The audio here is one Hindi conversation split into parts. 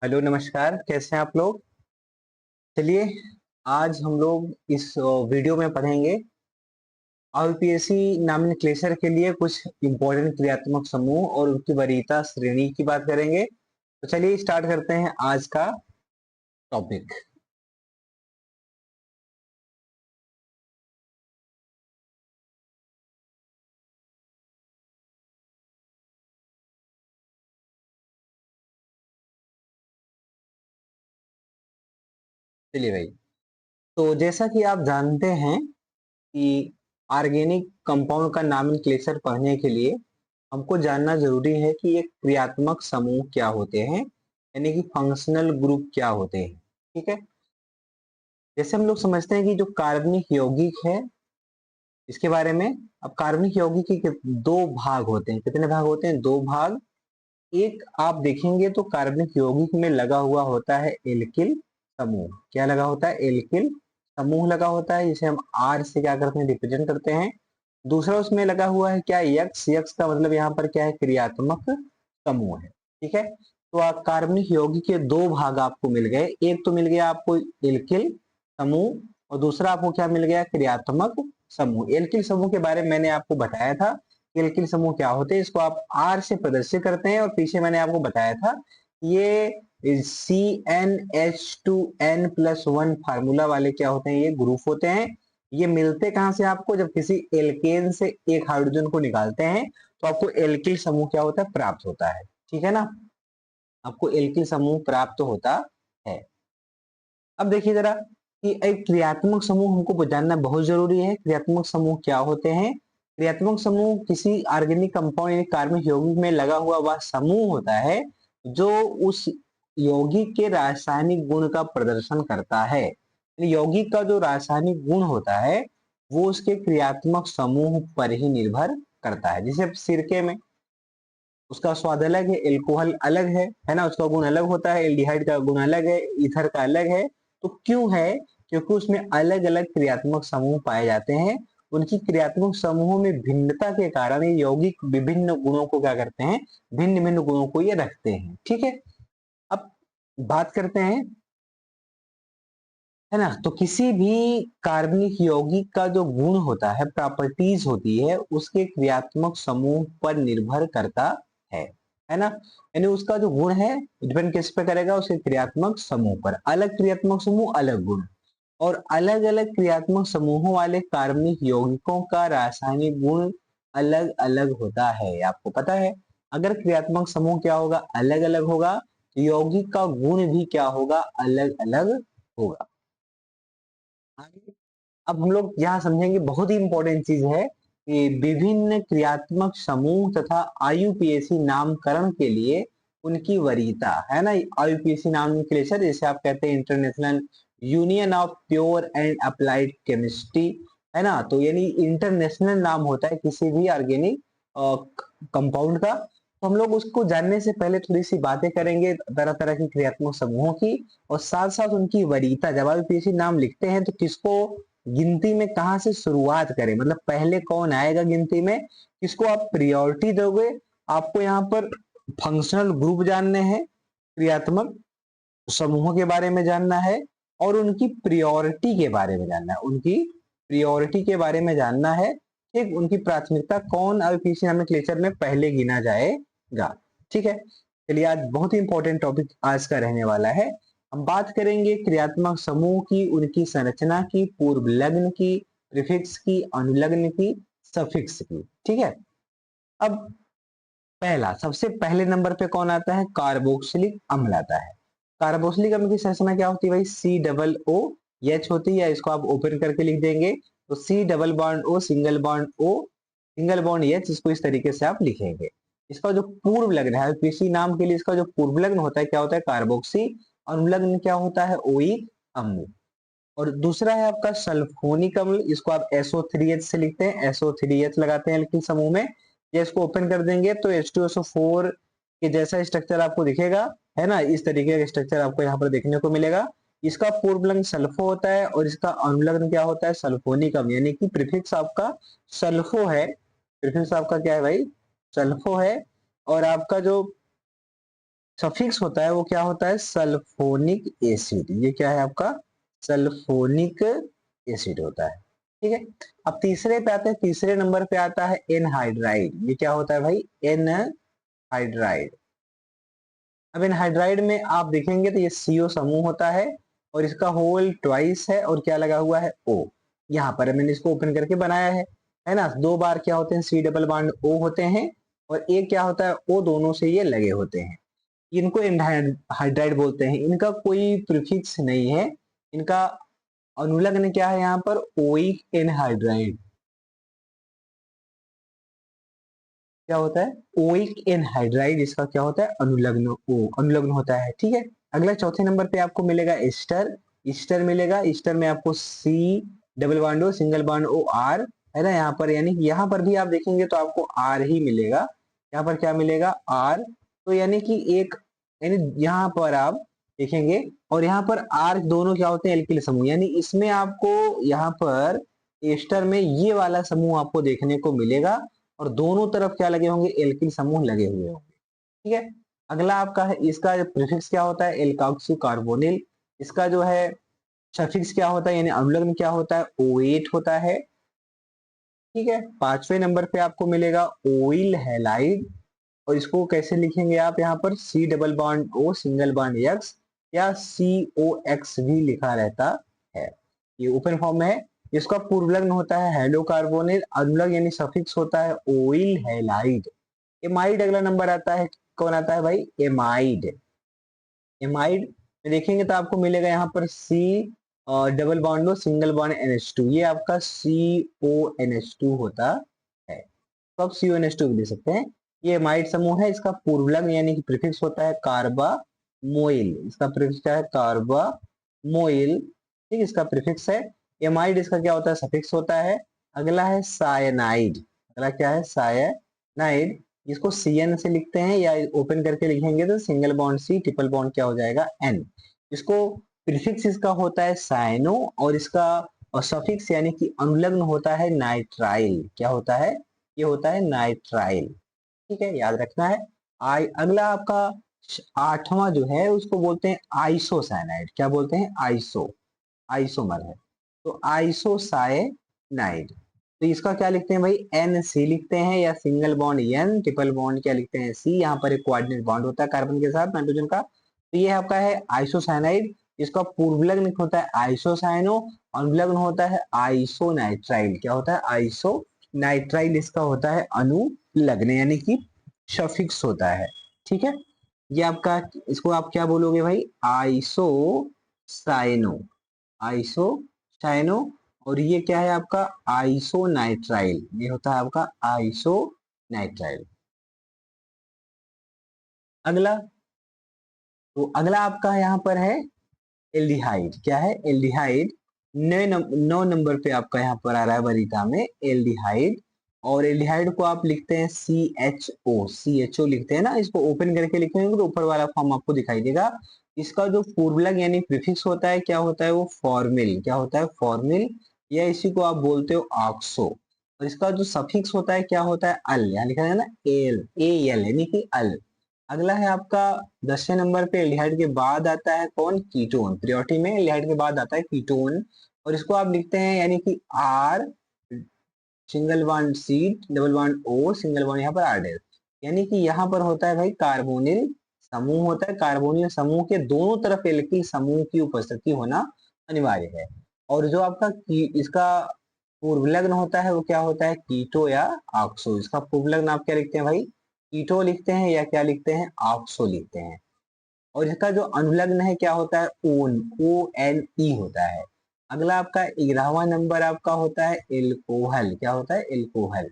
हेलो नमस्कार, कैसे हैं आप लोग। चलिए, आज हम लोग इस वीडियो में पढ़ेंगे आईयूपीएसी नामिनक्लेचर के लिए कुछ इम्पोर्टेंट क्रियात्मक समूह और उनकी वरीयता श्रेणी की बात करेंगे। तो चलिए स्टार्ट करते हैं आज का टॉपिक। चलिए भाई, तो जैसा कि आप जानते हैं कि ऑर्गेनिक कंपाउंड का नामिनक्लेचर पढ़ने के लिए हमको जानना जरूरी है कि ये क्रियात्मक समूह क्या होते हैं, यानी कि फंक्शनल ग्रुप क्या होते हैं। ठीक है, जैसे हम लोग समझते हैं कि जो कार्बनिक यौगिक है इसके बारे में। अब कार्बनिक यौगिक के दो भाग होते हैं। कितने भाग होते हैं? दो भाग। एक आप देखेंगे तो कार्बनिक यौगिक में लगा हुआ होता है एल्किल समूह। क्या लगा होता है? एल्किल समूह लगा होता है, जिसे हम आर से क्या करते हैं? रिप्रेजेंट करते हैं। दूसरा उसमें लगा हुआ है क्या? यक्स। यक्स का मतलब यहाँ पर क्या है? क्रियात्मक समूह है। ठीक है, तो आप कार्बनिक यौगिक के दो भाग आपको मिल गए। एक तो मिल गया आपको एल्किल समूह, और दूसरा आपको क्या मिल गया? क्रियात्मक समूह। एल्किल समूह के बारे में मैंने आपको बताया था। एल्किल समूह क्या होते हैं, इसको आप आर से प्रदर्शित करते हैं। और पीछे मैंने आपको बताया था ये CnH2n+1 फार्मूला वाले क्या होते हैं? ये ग्रुप होते हैं। ये मिलते कहां से आपको? जब किसी एल्केन से एक हाइड्रोजन को निकालते हैं तो आपको एल्किल समूह क्या होता है? प्राप्त होता है। ठीक है ना, आपको एल्किल समूह प्राप्त होता है। अब देखिए जरा कि एक क्रियात्मक समूह हमको जानना बहुत जरूरी है। क्रियात्मक समूह क्या होते हैं? क्रियात्मक समूह किसी ऑर्गेनिक कंपाउंड यानी कार्बनिक यौगिक में लगा हुआ वह समूह होता है जो उस यौगिक के रासायनिक गुण का प्रदर्शन करता है। यानी यौगिक का जो रासायनिक गुण होता है वो उसके क्रियात्मक समूह पर ही निर्भर करता है। जैसे सिरके में उसका स्वाद अलग है, एल्कोहल अलग है ना, उसका गुण अलग होता है। एल्डिहाइड का गुण अलग है, ईथर का अलग है। तो क्यों है? क्योंकि उसमें अलग अलग क्रियात्मक समूह पाए जाते हैं। उनकी क्रियात्मक समूहों में भिन्नता के कारण ये यौगिक विभिन्न गुणों को क्या करते हैं? भिन्न भिन्न गुणों को ये रखते हैं। ठीक है, अब बात करते हैं, है ना। तो किसी भी कार्बनिक यौगिक का जो गुण होता है, प्रॉपर्टीज होती है, उसके क्रियात्मक समूह पर निर्भर करता है है ना। यानी उसका जो गुण है डिपेंड किस पे करेगा? उसके क्रियात्मक समूह पर। अलग क्रियात्मक समूह अलग गुण, और अलग अलग क्रियात्मक समूहों वाले कार्बनिक यौगिकों का रासायनिक गुण अलग अलग होता है। आपको पता है, अगर क्रियात्मक समूह क्या होगा? अलग अलग होगा, तो यौगिक का गुण भी क्या होगा? अलग अलग होगा। आगे अब हम लोग यहाँ समझेंगे, बहुत ही इंपॉर्टेंट चीज है कि विभिन्न क्रियात्मक समूह तथा आईयूपीएसी नामकरण के लिए उनकी वरीयता, है ना। आईयूपीएसी नामकरण जैसे आप कहते हैं international union of pure and applied chemistry, है ना। तो यानी इंटरनेशनल नाम होता है किसी भी ऑर्गेनिक कंपाउंड का। तो हम लोग उसको जानने से पहले थोड़ी सी बातें करेंगे तरह तरह की क्रियात्मक समूहों की, और साथ साथ उनकी वरीयता। जब आप पीएचडी नाम लिखते हैं तो किसको गिनती में कहां से शुरुआत करें, मतलब पहले कौन आएगा गिनती में, किसको आप प्रियोरिटी दोगे। आपको यहाँ पर फंक्शनल ग्रुप जानने हैं, क्रियात्मक समूहों के बारे में जानना है, और उनकी प्रियोरिटी के बारे में जानना है। उनकी प्रियोरिटी के बारे में जानना है। ठीक, उनकी प्राथमिकता कौन आईपीसी नोमेनक्लेचर में पहले गिना जाएगा। ठीक है, चलिए आज बहुत ही इंपॉर्टेंट टॉपिक आज का रहने वाला है। हम बात करेंगे क्रियात्मक समूह की, उनकी संरचना की, पूर्व लग्न की, प्रीफिक्स की, अनुलग्न की, सफिक्स की। ठीक है, अब पहला सबसे पहले नंबर पे कौन आता है? कार्बोक्सिलिक अम्ल आता है। कार्बोक्सिलिक अम्ल की संरचना क्या होती है भाई? COOH होती है, या इसको आप ओपन करके लिख देंगे तो C double bond O single bond O single bond H, इसको इस तरीके से आप लिखेंगे। इसका जो पूर्व लग्न है किसी नाम के लिए, इसका जो पूर्व लग्न होता है क्या होता है? कार्बोक्सी। अनुलग्न क्या होता है? ओइक अम्ल। और दूसरा है आपका सल्फोनिक अम्ल, इसको आप SO3H से लिखते हैं, SO3H लगाते हैं लेकिन समूह में। या इसको ओपन कर देंगे तो H2SO4 के जैसा स्ट्रक्चर आपको दिखेगा, है ना। इस तरीके का स्ट्रक्चर आपको यहाँ पर देखने को मिलेगा। इसका पूर्व लग्न सल्फो होता है और इसका अनुलग्न क्या होता है? सल्फोनिक अम्ल। यानी कि प्रीफिक्स आपका सल्फो है। प्रीफिक्स आपका क्या है भाई? सल्फो है। और आपका जो सफिक्स होता है वो क्या होता है, सल्फोनिक एसिड। ये क्या है आपका, सल्फोनिक एसिड होता है। ठीक है, अब तीसरे पे आते हैं, तीसरे नंबर पे आता है एनहाइड्राइड। ये क्या होता है भाई, एनहाइड्राइड। अब एनहाइड्राइड में आप देखेंगे तो ये सीओ समूह होता है और इसका होल ट्वाइस है और क्या लगा हुआ है, ओ। यहाँ पर मैंने इसको ओपन करके बनाया है ना। दो बार क्या होते हैं, सी डबल बॉन्ड ओ होते हैं और एक क्या होता है, ओ दोनों से ये लगे होते हैं। इनको एनहाइड्राइड बोलते हैं। इनका कोई प्रीफिक्स नहीं है, इनका अनुलग्न क्या है यहाँ पर, ओइक एनहाइड्राइड। क्या होता है, ओइक एनहाइड्राइड, इसका क्या होता है, अनुलग्न ओ, अनुलग्न होता है। ठीक है, अगला चौथे नंबर पे आपको मिलेगा एस्टर। ईस्टर मिलेगा, ईस्टर में आपको C double bond O single bond O R है ना यहाँ पर, यानी कि यहाँ पर भी आप देखेंगे तो आपको आर ही मिलेगा। यहाँ पर क्या मिलेगा, आर। तो यानी कि एक, यानी यहाँ पर आप देखेंगे और यहाँ पर आर दोनों क्या होते हैं, एल्किल समूह। यानी इसमें आपको यहाँ पर एस्टर में ये वाला समूह आपको देखने को मिलेगा और दोनों तरफ क्या लगे होंगे, एल्किल समूह लगे हुए होंगे। ठीक है, अगला आपका है, इसका प्रीफिक्स क्या होता है, एल्काक्सी कार्बोनिल। इसका जो है सफिक्स क्या होता है, यानी अनुलग्न क्या होता है, ओएट होता है। ठीक है, पांचवें नंबर पे आपको मिलेगा ओइल हैलाइड और इसको कैसे लिखेंगे आप, यहाँ पर C double bond O single bond X या सी ओ एक्स भी लिखा रहता है, ये ओपन फॉर्म में है। इसका पूर्वलग्न होता है हेलोकार्बोनिल, अनुलग्न यानी सफिक्स होता है ओइल हैलाइड। एमाइड अगला नंबर आता है, कौन आता है भाई, एमाइड। एमाइड में देखेंगे तो आपको मिलेगा यहाँ पर C double bond single bond NH2, ये आपका CONH2 होता है। तो आप CONH2 भी ले सकते हैं। ये एमाइड समूह है, इसका पूर्वलग्न यानी कि प्रीफिक्स होता है कार्बामोइल। इसका प्रीफिक्स क्या है, कार्बामोइल। ठीक, इसका प्रीफिक्स है। एमाइड इसका क्या होता है, सफिक्स होता है। अगला है सायनाइड। अगला क्या है, सायनाइड। इसको CN से लिखते हैं या ओपन करके लिखेंगे तो single bond C triple bond क्या हो जाएगा, N। इसको प्रीफिक्स इसका होता है साइनो और इसका सफिक्स यानी कि अनुलग्न होता है नाइट्राइल। क्या होता है, ये होता है नाइट्राइल। ठीक है, याद रखना है। अगला आपका आठवां जो है उसको बोलते हैं आइसोसाइनाइड। क्या बोलते हैं, आइसोमर है, तो आइसोसाइनाइड। तो इसका क्या लिखते हैं भाई, NC लिखते हैं या single bond N, triple bond क्या लिखते हैं C। यहाँ पर एक कोऑर्डिनेट बॉन्ड होता है कार्बन के साथ नाइट्रोजन का। तो ये आपका है आइसोसाइनाइड। इसका पूर्वलग्न होता है आइसोसाइनो, अनुलग्न होता है आइसोनाइट्राइल। क्या होता है, आइसोनाइट्राइल इसका होता है अनुलग्न यानी कि सफिक्स होता है। ठीक है, ये आपका, इसको आप क्या बोलोगे भाई, आइसोसाइनो, आइसोसाइनो। और ये क्या है आपका, आइसोनाइट्राइल। ये होता है आपका आइसोनाइट्राइल। अगला, तो अगला आपका यहाँ पर है एल्डिहाइड। क्या है, एल्डिहाइड। 9 नंबर पे आपका यहाँ पर आ रहा है वरीयता में एल्डिहाइड। और एल्डिहाइड को आप लिखते हैं CHO लिखते हैं ना। इसको ओपन करके लिखेंगे तो ऊपर वाला फॉर्म आपको दिखाई देगा। इसका जो पूर्वलग्न यानी प्रीफिक्स होता है क्या होता है, वो फॉर्मिल। क्या होता है, फॉर्मिल, या इसी को आप बोलते हो ऑक्सो। और इसका जो सफिक्स होता है क्या होता है, अल। यहाँ लिखा है ना AL यानी कि अल। अगला है आपका 10वें नंबर पे एल्डिहाइड के बाद आता है कौन, कीटोन। प्रियोरिटी में एल्डिहाइड के बाद आता है कीटोन और इसको आप लिखते हैं यानी कि R single bond C double bond O single bond यहाँ पर R डेल। यानी कि यहाँ पर होता है भाई कार्बोनिल समूह होता है। कार्बोनिल समूह के दोनों तरफ एल्किल समूह की उपस्थिति होना अनिवार्य है। और जो आपका इसका पूर्वलग्न होता है वो क्या होता है, कीटो या ऑक्सो। इसका पूर्वलग्न आप क्या लिखते हैं भाई, कीटो लिखते हैं या क्या लिखते हैं, ऑक्सो लिखते हैं। और इसका जो अनुलग्न है क्या होता है, ओन, ONE होता है। अगला आपका 11वां नंबर आपका होता है एल्कोहल। क्या होता है, एल्कोहल।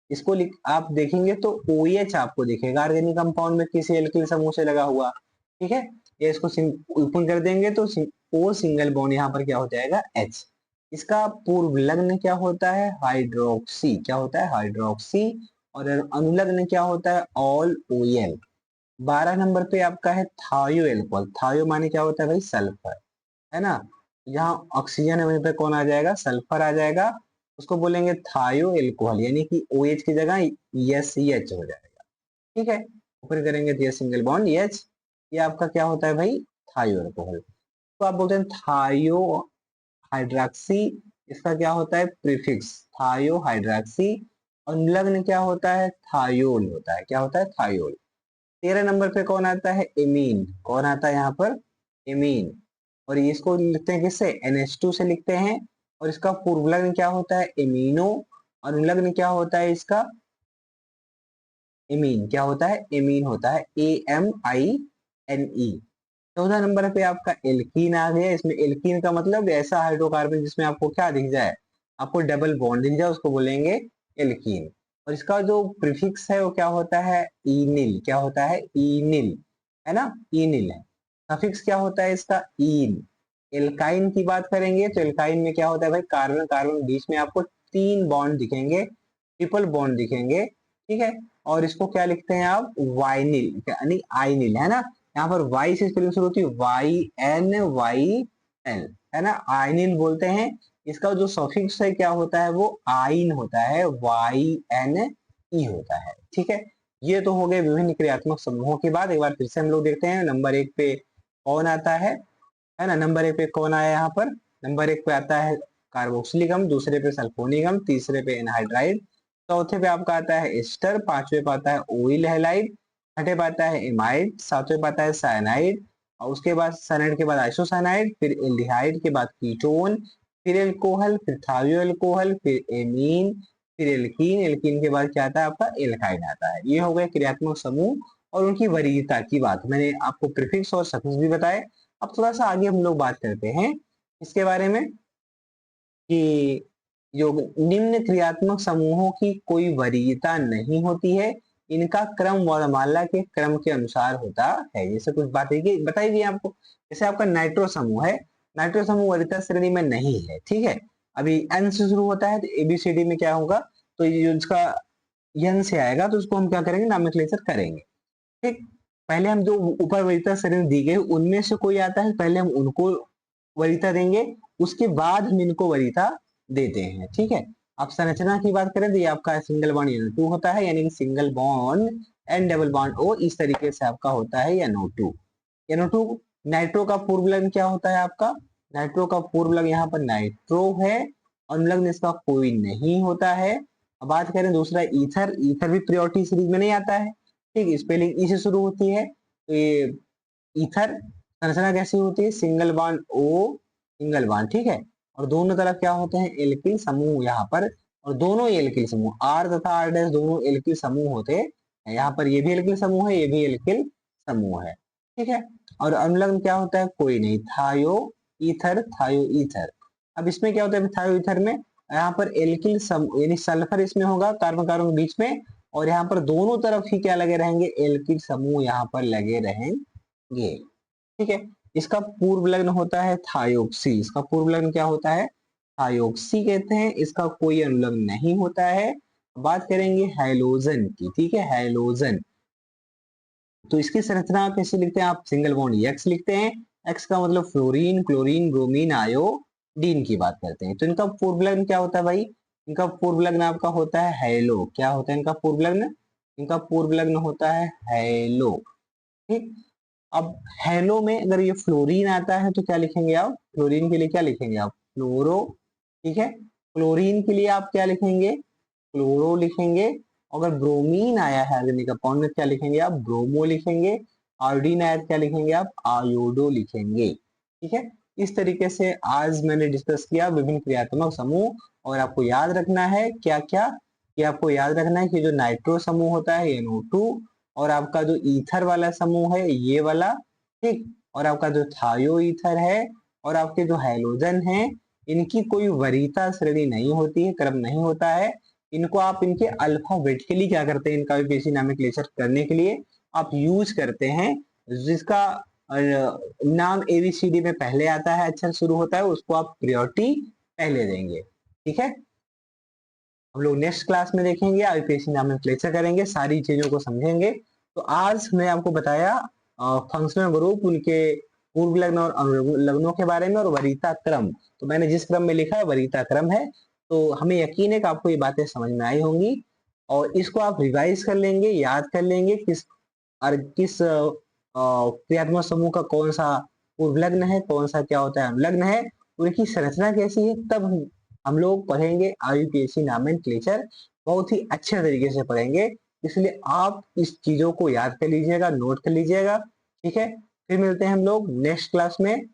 इसको आप देखेंगे तो OH आपको दिखेगा ऑर्गेनिक कंपाउंड में किसी एल्किल समूह से लगा हुआ। ठीक है, ये इसको ओपन कर देंगे तो O सिंगल बॉन्ड यहाँ पर क्या हो जाएगा, H। इसका पूर्वलग्न क्या होता है, हाइड्रोक्सी। क्या होता है, हाइड्रोक्सी। और अनुलग्न क्या होता है, ऑल OL। 12 नंबर पे आपका है थायो एल्कोहल। थायो माने क्या होता है भाई, सल्फर, है ना। यहाँ ऑक्सीजन है वहीं पे कौन आ जाएगा, सल्फर आ जाएगा। उसको बोलेंगे थायो एल्कोहल यानी कि OH की जगह SCH हो जाएगा। ठीक है, ऊपर करेंगे तो ये सिंगल बॉन्ड H। ये आपका क्या होता है भाई, थायो अल्कोहल। तो आप बोलते हैं थायो हाइड्रॉक्सी, इसका क्या होता है प्रीफिक्स थायो हाइड्रॉक्सी, और निलग्न क्या होता है, थायोल होता है। क्या होता है, थायोल। 13 नंबर पे कौन आता है, एमीन। कौन आता है यहाँ पर, एमीन। और इसको लिखते हैं किससे, NH2 से लिखते हैं। और इसका पूर्वलग्न क्या होता है, एमीनो। और निलग्न क्या होता है इसका, एमीन। क्या होता है, एमीन होता है, AMINE। 14 नंबर पे आपका एल्कीन आ गया। इसमें एल्कीन का मतलब ऐसा हाइड्रोकार्बन जिसमें आपको क्या दिख जाए, आपको डबल बॉन्ड दिख जाए, उसको बोलेंगे एल्कीन। और इसका जो प्रीफिक्स है वो क्या होता है, इनिल। क्या होता है, इनिल, है ना, इनिल है। सफिक्स क्या होता है इसका, इन। एल्काइन की बात करेंगे तो एल्काइन में क्या होता है भाई, कार्बन कार्बन बीच में आपको 3 बॉन्ड दिखेंगे, ट्रिपल बॉन्ड दिखेंगे, ठीक है। और इसको क्या लिखते हैं आप, वाइनिल यानी आइनिल, है ना। यहाँ पर वाई से स्पेलिंग शुरू होती है, YNYL, है ना, आइनिल बोलते हैं। इसका जो सफिक्स है क्या होता है, वो आइन होता है, YNE होता है, ठीक है। ये तो हो गए विभिन्न क्रियात्मक समूहों की बात। एक बार फिर से हम लोग देखते हैं नंबर 1 पे कौन आता है ना। नंबर 1 पे कौन आया यहाँ पर, नंबर 1 पे आता है कार्बोक्सिलिक, दूसरे पे सल्फोनिक, तीसरे पे एनहाइड्राइड, चौथे पे आपका आता है एस्टर, पांचवे पे आता है ओइल हैलाइड, छठे पे आता है एमाइड, सातवें पे आता है साइनाइड, और उसके बाद साइनाइड के बाद आइसोसाइनाइड, फिर एल्डिहाइड के बाद कीटोन, फिर एल्कोहल, फिर थायो एल्कोहल, फिर एमीन, फिर एल्कीन। एल्कीन के बाद क्या आता है आपका, एल्काइन आता है। ये हो गए क्रियात्मक समूह और उनकी वरीयता की बात। मैंने आपको प्रीफिक्स और सफिक्स भी बताए। अब थोड़ा सा आगे हम लोग बात करते हैं इसके बारे में कि जो निम्न क्रियात्मक समूहों की कोई वरीयता नहीं होती है, इनका क्रम वर्णमाला के क्रम के अनुसार होता है। जैसे कुछ बातें बताई गई आपको, जैसे आपका नाइट्रो समूह है, नाइट्रो समूह वरीयता श्रेणी में नहीं है, ठीक है। अभी एन से शुरू होता है तो ABCD में क्या होगा, तो ये जो इसका एन से आएगा तो उसको हम क्या करेंगे, नामेक्लेचर करेंगे, ठीक। पहले हम जो ऊपर वरीयता श्रेणी दी गई उनमें से कोई आता है, पहले हम उनको वरीयता देंगे, उसके बाद हम इनको वरीयता देते हैं, ठीक है। अब संरचना की बात करें तो ये आपका सिंगल बॉन्ड NO2 होता है, यानी कि single bond and double bond O इस तरीके से आपका होता है NO2। NO2 नाइट्रो का पूर्वलग्न क्या होता है आपका, नाइट्रो का पूर्वलग्न यहाँ पर नाइट्रो है, अनुलग्न इसका कोई नहीं होता है। अब बात करें दूसरा ईथर, ईथर भी प्रियोरिटी सीरीज में नहीं आता है, ठीक। स्पेलिंग ई से शुरू होती है, तो ये ईथर संरचना कैसी होती है, single bond O single bond, ठीक है। और दोनों तरफ क्या होते हैं, एल्किल समूह यहाँ पर, और दोनों एल्किल समूह R तथा R डैश दोनों एल्किल समूह होते हैं। यहाँ पर ये भी एल्किल समूह है, ये भी एल्किल समूह है, ठीक है। और अनुलग्न क्या होता है, कोई नहीं, थायो ईथर, थायो ईथर। अब इसमें क्या होता है थायो ईथर में, यहाँ पर एल्किल समूह यानी सल्फर इसमें होगा कार्बन कार्बन के बीच में, और यहाँ पर दोनों तरफ ही क्या लगे रहेंगे, एल्किल समूह यहाँ पर लगे रहेंगे, ठीक है। इसका पूर्व लग्न होता है थायोक्सी, इसका पूर्व लग्न क्या होता है, थायोक्सी कहते हैं। इसका कोई अनुलग्न नहीं होता है। बात करेंगे हैलोजन की, ठीक है, हैलोजन। तो इसकी संरचना कैसे लिखते हैं आप, सिंगल बॉन्ड एक्स लिखते हैं। एक्स का मतलब फ्लोरीन, क्लोरीन, ब्रोमीन, आयोडीन की बात करते हैं। तो इनका पूर्व लग्न क्या होता है भाई, इनका पूर्व लग्न आपका होता है हैलो। क्या होता है इनका पूर्व लग्न, इनका पूर्व लग्न होता है हैलो, ठीक। अब हेलो में अगर ये फ्लोरीन आता है तो क्या लिखेंगे आप, फ्लोरीन के लिए क्या लिखेंगे आप, फ्लोरो, ठीक है। क्लोरीन के लिए आप क्या लिखेंगे, क्लोरो लिखेंगे। अगर ब्रोमीन आया है आर्गेनिक कंपाउंड में क्या लिखेंगे आप, ब्रोमो लिखेंगे। आयोडीन आया तो क्या लिखेंगे आप, आयोडो लिखेंगे, ठीक है। इस तरीके से आज मैंने डिस्कस किया विभिन्न क्रियात्मक समूह। और आपको याद रखना है क्या क्या, कि आपको याद रखना है कि जो नाइट्रो समूह होता है NO2, और आपका जो ईथर वाला समूह है ये वाला, ठीक। और आपका जो थायो ईथर है और आपके जो हैलोजन है, इनकी कोई वरीयता श्रेणी नहीं होती है, क्रम नहीं होता है। इनको आप इनके अल्फाबेटिकली क्या करते हैं, इनका बेसिक नोमेनक्लेचर करने के लिए आप यूज करते हैं, जिसका नाम ABCD में पहले आता है, अक्षर शुरू होता है, उसको आप प्रायोरिटी पहले देंगे, ठीक है। हम लोग नेक्स्ट क्लास में देखेंगे, IUPAC नोमेनक्लेचर करेंगे, सारी चीजों को समझेंगे। तो आज मैं आपको बताया फंक्शनल ग्रुप, उनके पूर्व लग्न और अनुलग्नों के बारे में, और वरीयता क्रम। तो मैंने जिस क्रम में लिखा है वरीयता क्रम है। तो हमें यकीन है कि आपको ये बातें समझ में आई होंगी, और इसको आप रिवाइज कर लेंगे, याद कर लेंगे किस और किस क्रियात्मक समूह का कौन सा उर्वलग्न है, कौन सा क्या होता है अनुलग्न है, उनकी संरचना कैसी है, तब हम लोग पढ़ेंगे आईयूपीएसी नॉमेनक्लेचर, बहुत ही अच्छे तरीके से पढ़ेंगे। इसलिए आप इस चीजों को याद कर लीजिएगा, नोट कर लीजिएगा, ठीक है। फिर मिलते हैं हम लोग नेक्स्ट क्लास में,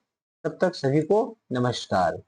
तब तक सभी को नमस्कार।